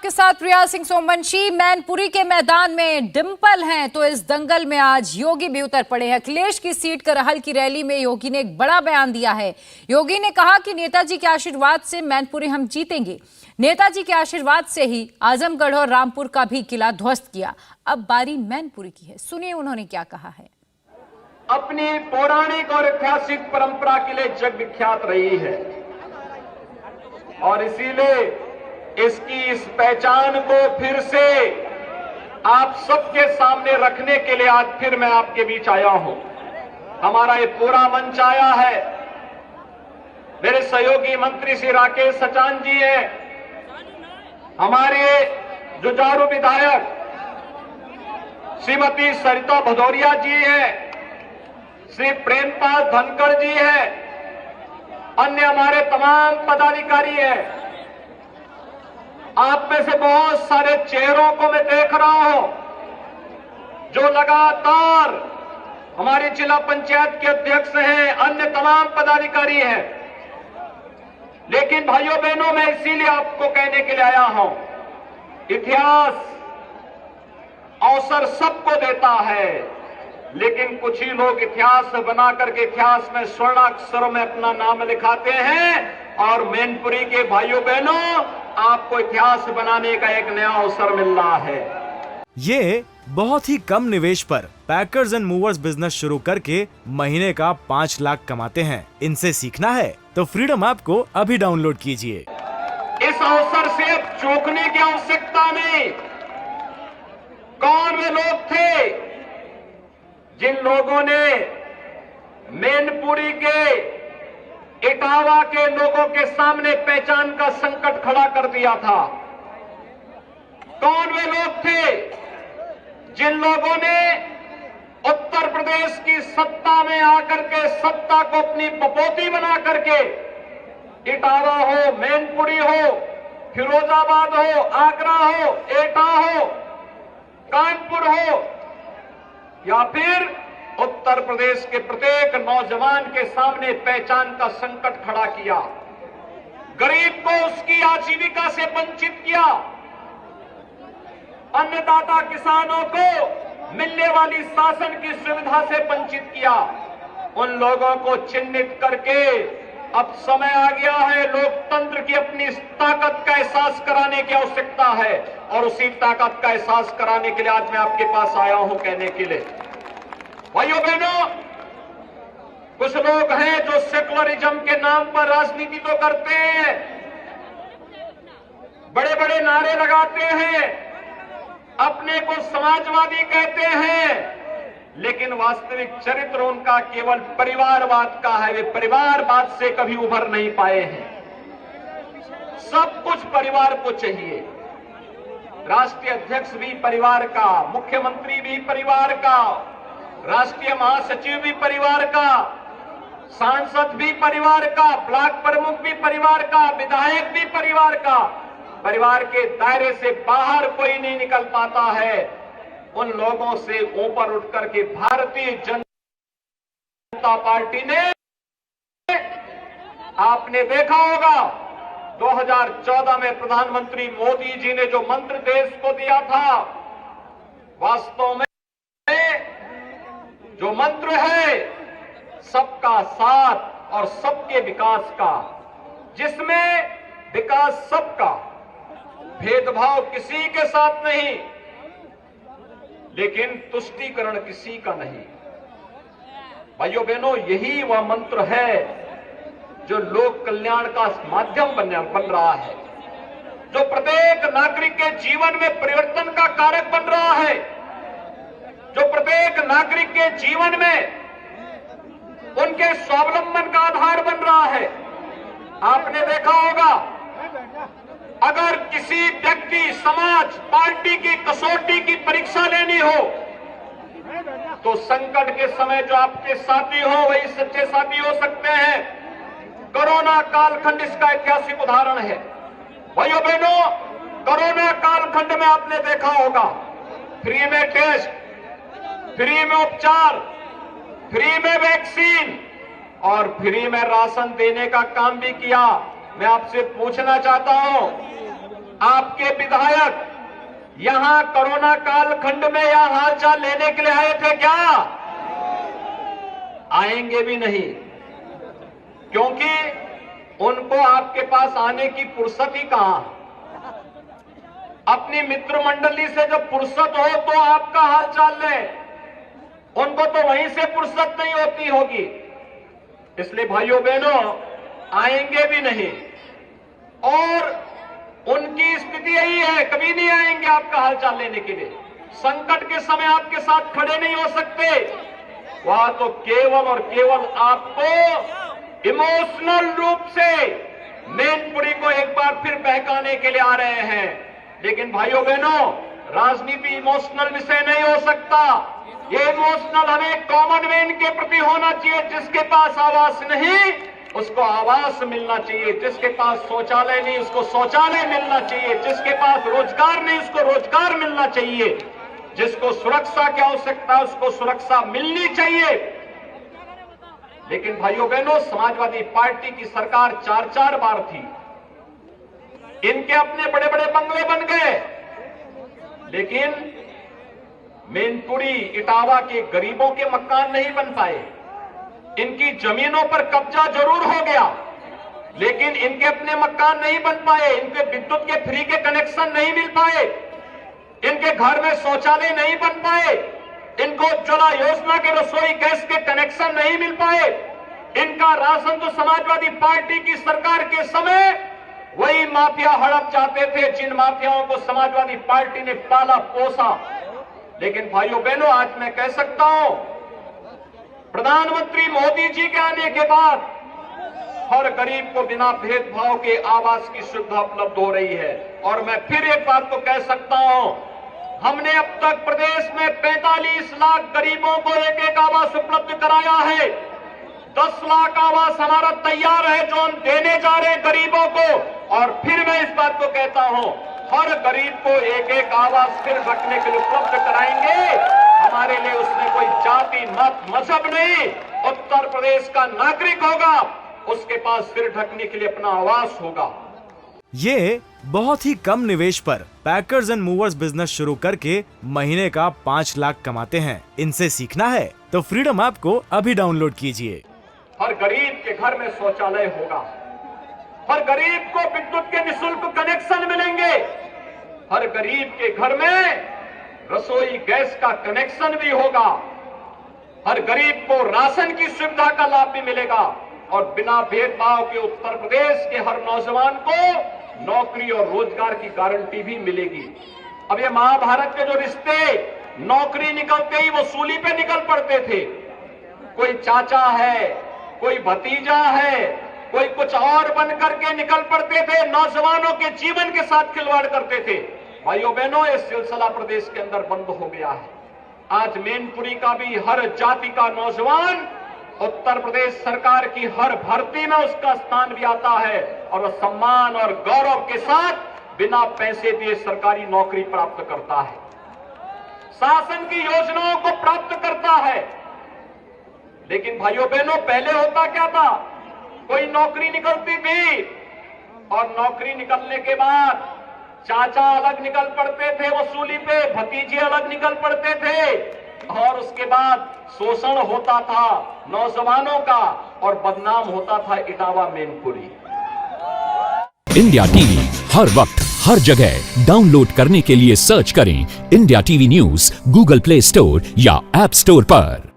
आपके साथ प्रिया सिंह सोमवंशी। मैनपुरी के मैदान में डिंपल हैं तो इस दंगल में आज योगी भी उतर पड़े हैं। अखिलेश की सीट करहल की रैली में योगी ने एक बड़ा बयान दिया है। योगी ने कहा कि नेताजी के आशीर्वाद से मैनपुरी हम जीतेंगे। नेताजी के आशीर्वाद से ही आजमगढ़ और रामपुर का भी किला ध्वस्त किया। अब बारी मैनपुरी की है, सुनिए उन्होंने क्या कहा है। अपनी पौराणिक और ऐतिहासिक परंपरा के लिए जग विख्यात रही है और इसीलिए इसकी इस पहचान को फिर से आप सबके सामने रखने के लिए आज फिर मैं आपके बीच आया हूं। हमारा ये पूरा मंच आया है। मेरे सहयोगी मंत्री श्री राकेश सचान जी हैं, हमारे जुझारू विधायक श्रीमती सरिता भदौरिया जी हैं, श्री प्रेमपाल धनखड़ जी हैं, अन्य हमारे तमाम पदाधिकारी हैं। आप में से बहुत सारे चेहरों को मैं देख रहा हूं जो लगातार हमारी जिला पंचायत के अध्यक्ष हैं, अन्य तमाम पदाधिकारी हैं। लेकिन भाइयों बहनों, मैं इसीलिए आपको कहने के लिए आया हूं, इतिहास अवसर सबको देता है, लेकिन कुछ ही लोग इतिहास बना करके इतिहास में स्वर्णाक्षरों में अपना नाम लिखाते हैं। और मैनपुरी के भाइयों बहनों, आपको इतिहास बनाने का एक नया अवसर मिल रहा है। ये बहुत ही कम निवेश पर पैकर्स एंड मूवर्स बिजनेस शुरू करके महीने का 5 लाख कमाते हैं। इनसे सीखना है तो फ्रीडम ऐप को अभी डाउनलोड कीजिए। इस अवसर से अब चूकने की आवश्यकता नहीं। कौन वे लोग थे जिन लोगों ने मैनपुरी के इटावा के लोगों के सामने पहचान का संकट खड़ा कर दिया था? कौन वे लोग थे जिन लोगों ने उत्तर प्रदेश की सत्ता में आकर के सत्ता को अपनी बपोती बना करके इटावा हो, मैनपुरी हो, फिरोजाबाद हो, आगरा हो, एटा हो, कानपुर हो या फिर उत्तर प्रदेश के प्रत्येक नौजवान के सामने पहचान का संकट खड़ा किया, गरीब को उसकी आजीविका से वंचित किया, अन्नदाता किसानों को मिलने वाली शासन की सुविधा से वंचित किया। उन लोगों को चिन्हित करके अब समय आ गया है लोकतंत्र की अपनी ताकत का एहसास कराने की आवश्यकता है। और उसी ताकत का एहसास कराने के लिए आज मैं आपके पास आया हूं कहने के लिए। भाइयों बहनों, कुछ लोग हैं जो सेकुलरिज्म के नाम पर राजनीति तो करते हैं, बड़े बड़े नारे लगाते हैं, अपने को समाजवादी कहते हैं, लेकिन वास्तविक चरित्र उनका केवल परिवारवाद का है। वे परिवारवाद से कभी उभर नहीं पाए हैं। सब कुछ परिवार को चाहिए। राष्ट्रीय अध्यक्ष भी परिवार का, मुख्यमंत्री भी परिवार का, राष्ट्रीय महासचिव भी परिवार का, सांसद भी परिवार का, ब्लॉक प्रमुख भी परिवार का, विधायक भी परिवार का। परिवार के दायरे से बाहर कोई नहीं निकल पाता है। उन लोगों से ऊपर उठकर के भारतीय जनता पार्टी ने, आपने देखा होगा 2014 में प्रधानमंत्री मोदी जी ने जो मंत्र देश को दिया था, वास्तव में जो मंत्र है सबका साथ और सबके विकास का, जिसमें विकास सबका, भेदभाव किसी के साथ नहीं, लेकिन तुष्टीकरण किसी का नहीं। भाइयों बहनों, यही वह मंत्र है जो लोक कल्याण का माध्यम बन रहा है, जो प्रत्येक नागरिक के जीवन में परिवर्तन का कारक बन रहा है, जो प्रत्येक नागरिक के जीवन में उनके स्वावलंबन का आधार बन रहा है। आपने देखा होगा, अगर किसी व्यक्ति, समाज, पार्टी की कसौटी की परीक्षा लेनी हो तो संकट के समय जो आपके साथी हो वही सच्चे साथी हो सकते हैं। कोरोना कालखंड इसका ऐतिहासिक उदाहरण है। भाइयों बहनों, कोरोना कालखंड में आपने देखा होगा, फ्री में टेस्ट, फ्री में उपचार, फ्री में वैक्सीन और फ्री में राशन देने का काम भी किया। मैं आपसे पूछना चाहता हूं, आपके विधायक यहां कोरोना कालखंड में यहां हालचाल लेने के लिए आए थे क्या? आएंगे भी नहीं, क्योंकि उनको आपके पास आने की फुर्सत ही कहां। अपनी मित्र मंडली से जब फुर्सत हो तो आपका हालचाल ले, उनको तो वहीं से फुर्सत नहीं होती होगी। इसलिए भाइयों बहनों, आएंगे भी नहीं, और उनकी स्थिति यही है, कभी नहीं आएंगे आपका हालचाल लेने के लिए। संकट के समय आपके साथ खड़े नहीं हो सकते, वहां तो केवल और केवल आपको इमोशनल रूप से मैनपुरी को एक बार फिर बहकाने के लिए आ रहे हैं। लेकिन भाइयों बहनों, राजनीति इमोशनल विषय नहीं हो सकता। ये इमोशनल हमें कॉमन मैन के प्रति होना चाहिए। जिसके पास आवास नहीं उसको आवास मिलना चाहिए, जिसके पास शौचालय नहीं उसको शौचालय मिलना चाहिए, जिसके पास रोजगार नहीं उसको रोजगार मिलना चाहिए, जिसको सुरक्षा की आवश्यकता है उसको सुरक्षा मिलनी चाहिए। लेकिन भाइयों बहनों, समाजवादी पार्टी की सरकार 4-4 बार थी, इनके अपने बड़े बड़े बंगले बन गए, लेकिन मैनपुरी इटावा के गरीबों के मकान नहीं बन पाए। इनकी जमीनों पर कब्जा जरूर हो गया, लेकिन इनके अपने मकान नहीं बन पाए, इनके विद्युत के फ्री के कनेक्शन नहीं मिल पाए, इनके घर में शौचालय नहीं बन पाए, इनको उज्ज्वला योजना के रसोई गैस के कनेक्शन नहीं मिल पाए। इनका राशन तो समाजवादी पार्टी की सरकार के समय वही माफिया हड़प जाते थे, जिन माफियाओं को समाजवादी पार्टी ने पाला पोसा। लेकिन भाइयों बहनों, आज मैं कह सकता हूं, प्रधानमंत्री मोदी जी के आने के बाद हर गरीब को बिना भेदभाव के आवास की सुविधा उपलब्ध हो रही है। और मैं फिर एक बात तो कह सकता हूं, हमने अब तक प्रदेश में 45 लाख गरीबों को एक आवास उपलब्ध कराया है। 10 लाख आवास हमारा तैयार है जो हम देने जा रहे हैं गरीबों को। और फिर मैं इस बात को कहता हूं, हर गरीब को एक आवास फिर रखने के लिए उपलब्ध कराएंगे। हमारे लिए उसमें कोई जाति मत मजहब नहीं, उत्तर प्रदेश का नागरिक होगा, उसके पास सिर ढकने के लिए अपना आवास होगा। ये बहुत ही कम निवेश पर पैकर्स एंड मूवर्स बिजनेस शुरू करके महीने का 5 लाख कमाते हैं। इनसे सीखना है तो फ्रीडम ऐप को अभी डाउनलोड कीजिए। हर गरीब के घर में शौचालय होगा, हर गरीब को विद्युत के निःशुल्क कनेक्शन मिलेंगे, हर गरीब के घर में रसोई गैस का कनेक्शन भी होगा, हर गरीब को राशन की सुविधा का लाभ भी मिलेगा, और बिना भेदभाव के उत्तर प्रदेश के हर नौजवान को नौकरी और रोजगार की गारंटी भी मिलेगी। अब ये महाभारत के जो रिश्ते नौकरी निकलते ही वसूली पे निकल पड़ते थे, कोई चाचा है, कोई भतीजा है, कोई कुछ और बन करके निकल पड़ते थे, नौजवानों के जीवन के साथ खिलवाड़ करते थे। भाइयों बहनों, ये सिलसिला प्रदेश के अंदर बंद हो गया है। आज मैनपुरी का भी हर जाति का नौजवान उत्तर प्रदेश सरकार की हर भर्ती में उसका स्थान भी आता है, और वह सम्मान और गौरव के साथ बिना पैसे दिए सरकारी नौकरी प्राप्त करता है, शासन की योजनाओं को प्राप्त करता है। लेकिन भाइयों बहनों, पहले होता क्या था, कोई नौकरी निकलती थी और नौकरी निकलने के बाद चाचा अलग निकल पड़ते थे वसूली पे, भतीजे अलग निकल पड़ते थे, और उसके बाद शोषण होता था नौजवानों का और बदनाम होता था इटावा मैनपुरी। इंडिया टीवी हर वक्त हर जगह डाउनलोड करने के लिए सर्च करें India TV news Google play store या ऐप स्टोर पर।